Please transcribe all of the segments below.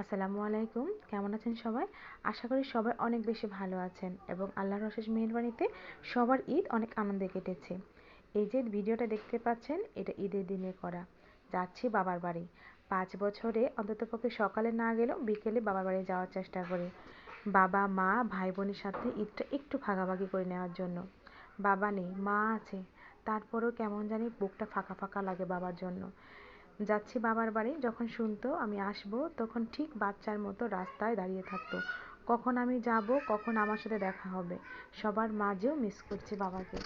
আসসালামু আলাইকুম। কেমন আছেন সবাই? আশা করি সবাই অনেক বেশি ভালো আছেন এবং আল্লাহর অশেষ মেহেরবানিতে সবার ঈদ অনেক আনন্দে কেটেছে। এই যে ভিডিওটা দেখতে পাচ্ছেন, এটা ঈদের দিনে করা। যাচ্ছি বাবার বাড়ি। 5 বছরে অন্ততপক্ষে সকালে না গেলেও বিকেলে বাবার বাড়ি যাওয়ার চেষ্টা করি। বাবা, মা, ভাই বোনের সাথে ঈদটা একটু ভাগাভাগি করে নেওয়ার জন্য। বাবা নেই, মা আছে। তারপরেও কেমন জানি বুকটা ফাঁকা ফাঁকা লাগে বাবার জন্য। যাচ্ছি বাবার বাড়ি। যখন শুনতো আমি আসবো, তখন ঠিক বাচ্চার মতো রাস্তায় দাঁড়িয়ে থাকতো, কখন আমি যাব, কখন আমার সাথে দেখা হবে। সবার মাঝেও মিস করছি বাবাকে।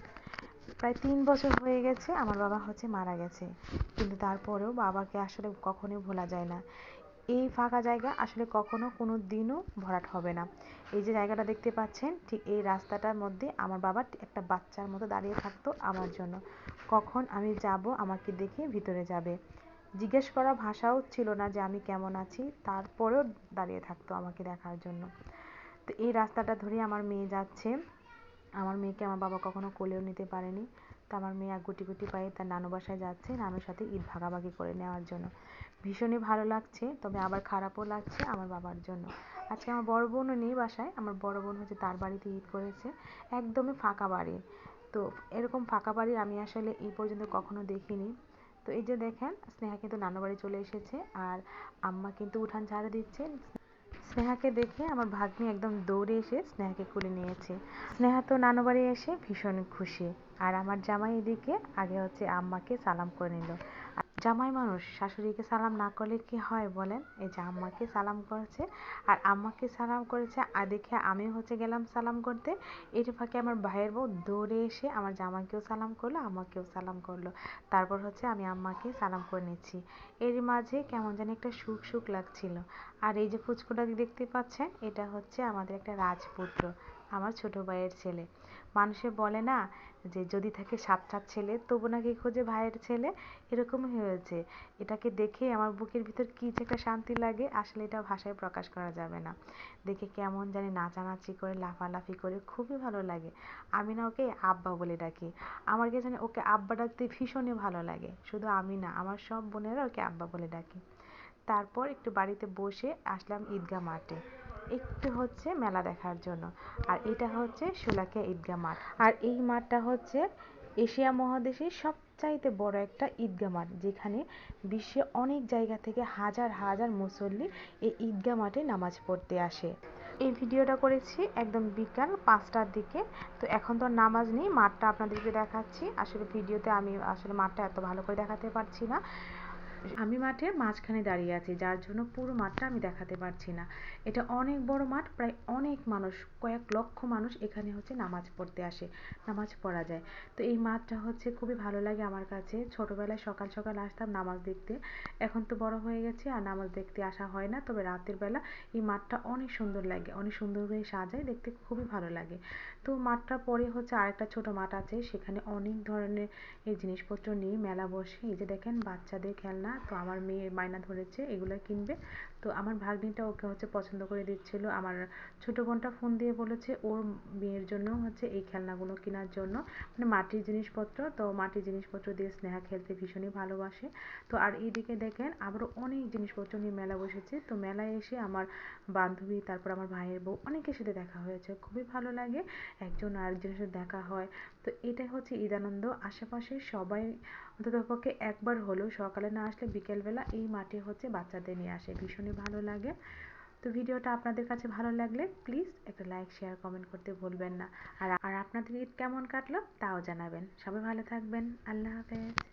প্রায় 3 বছর হয়ে গেছে আমার বাবা মারা গেছে, কিন্তু তারপরেও বাবাকে আসলে কখনোই ভোলা যায় না। এই ফাঁকা জায়গা আসলে কখনো কোনো দিনও ভরাট হবে না। এই যে জায়গাটা দেখতে পাচ্ছেন, ঠিক এই রাস্তাটার মধ্যে আমার বাবা একটা বাচ্চার মতো দাঁড়িয়ে থাকতো আমার জন্য। কখন আমি যাব আমাকে দেখে ভিতরে যাবে, জিজ্ঞেস করা ভাষাও ছিল না যে আমি কেমন আছি, তারপরেও দাঁড়িয়ে থাকতো আমাকে দেখার জন্য। তো এই রাস্তাটা ধরে আমার মেয়ে যাচ্ছে। আমার মেয়েকে আমার বাবা কখনো কোলেও নিতে পারেনি। তো আমার মেয়ে এক গুটি গুটি পায়ে তার নানু বাসায় যাচ্ছে, নানুর সাথে ঈদ ভাগাভাগি করে নেওয়ার জন্য। ভীষণই ভালো লাগছে, তবে আবার খারাপও লাগছে আমার বাবার জন্য। আজকে আমার বড় বোনও নেই বাসায়। আমার বড় বোন তার বাড়িতে ঈদ করেছে। একদমই ফাঁকা বাড়ি। তো এরকম ফাঁকা বাড়ি আমি আসলে এই পর্যন্ত কখনো দেখিনি। তো এই যে দেখেন, স্নেহা কিন্তু নানু বাড়ি চলে এসেছে আর আম্মা কিন্তু উঠান ঝাড়ু দিচ্ছে। স্নেহাকে দেখে আমার ভাগ্নি একদম দৌড়ে এসে স্নেহাকে কোলে নিয়েছে। স্নেহা তো নানু বাড়ি এসে ভীষণ খুশি। আর আমার জামাই এদিকে আগে আম্মাকে সালাম করে নিল। জামাই মানুষ শাশুড়িকে সালাম না করলে কি হয় বলেন? এই যে আম্মাকে সালাম করেছে আর আম্মাকে সালাম করেছে, আর দেখে আমি গেলাম সালাম করতে। এর ফাঁকে আমার ভাইয়ের বউ দৌড়ে এসে আমার জামাইকেও সালাম করলো, আমাকেও সালাম করলো। তারপর আমি আম্মাকে সালাম করে নিচ্ছি। এর মাঝে কেমন জানি একটা সুখ সুখ লাগছিল। আর এই যে ফুচকুটা দেখতে পাচ্ছেন, এটা আমাদের একটা রাজপুত্র, আমার ছোট ভাইয়ের ছেলে। মানুষে বলে না যে যদি থাকে 7টা ছেলে তবু নাকি খোঁজে ভাইয়ের ছেলে, এরকমই হয়েছে। এটাকে দেখে আমার বুকের ভিতর কি যে একটা শান্তি লাগে, আসলে এটা ভাষায় প্রকাশ করা যাবে না। দেখে কেমন জানি নাচানাচি করে লাফালাফি করে খুবই ভালো লাগে। আমি না ওকে আব্বা বলে ডাকি। আমার কাছে জানি ওকে আব্বা ডাকতে ভীষণই ভালো লাগে। শুধু আমি না, আমার সব বোনেরা ওকে আব্বা বলে ডাকি। তারপর একটু বাড়িতে বসে আসলাম ঈদগাহ মাঠে, একটু মেলা দেখার জন্য। আর এটা শোলাকিয়া ঈদগাহ মাঠ। আর এই মাঠটা এশিয়া মহাদেশের সবচাইতে বড় একটা ঈদগাহ মাঠ, যেখানে বিশ্বে অনেক জায়গা থেকে হাজার হাজার মুসল্লি এই ঈদগাহ মাঠে নামাজ পড়তে আসে। এই ভিডিওটা করেছি একদম বিকাল 5টার দিকে। তো এখন তো নামাজ নেই, মাঠটা আপনাদেরকে দেখাচ্ছি। আসলে ভিডিওতে আমি মাঠটা এত ভালো করে দেখাতে পারছি না। আমি মাঠের মাঝখানে দাঁড়িয়ে আছি, যার জন্য পুরো মাঠটা আমি দেখাতে পারছি না। এটা অনেক বড় মাঠ, প্রায় অনেক মানুষ, কয়েক লক্ষ মানুষ এখানে নামাজ পড়তে আসে, নামাজ পড়া যায়। তো এই মাঠটা খুবই ভালো লাগে আমার কাছে। ছোটবেলায় সকাল সকাল আসতাম নামাজ দেখতে। এখন তো বড় হয়ে গেছে আর নামাজ দেখতে আসা হয় না, তবে রাতের বেলা এই মাঠটা অনেক সুন্দর লাগে, অনেক সুন্দর করে সাজায়, দেখতে খুবই ভালো লাগে। তো মাঠটার পরে আরেকটা ছোট মাঠ আছে, সেখানে অনেক ধরনের এই জিনিসপত্র নিয়ে মেলা বসে। এই যে দেখেন বাচ্চাদের খেলনা, তো আমার মেয়ে বায়না ধরেছে এগুলো কিনবে। তো আমার ভাগ্নিটা ওকে পছন্দ করে দিচ্ছিল। আমার ছোট বোনটা ফোন দিয়ে বলেছে ওর মেয়ের জন্য এই খেলনাগুলো কেনার জন্য, মানে মাটির জিনিসপত্র। তো মাটির জিনিসপত্র দিয়ে স্নেহা খেলতে ভীষণই ভালোবাসে। তো আর এইদিকে দেখেন আবারও অনেক জিনিসপত্র নিয়ে মেলা বসেছে। তো মেলায় এসে আমার বান্ধবী, তারপর আমার ভাইয়ের বউ, অনেকের সাথে দেখা হয়েছে। খুবই ভালো লাগে একজন আরেকজনের সাথে দেখা হয়। তো এটাই ঈদ আনন্দ। আশেপাশে সবাই অন্ততপক্ষে একবার হলেও সকালে না আসলে বিকেলবেলা এই মাঠে বাচ্চাদের নিয়ে আসে, ভীষণই ভালো লাগে। তো ভিডিওটা আপনাদের কাছে ভালো লাগলে প্লিজ একটা লাইক শেয়ার কমেন্ট করতে ভুলবেন না। আর আপনাদের ঈদ কেমন কাটলো তাও জানাবেন। সবাই ভালো থাকবেন। আল্লাহ হাফেজ।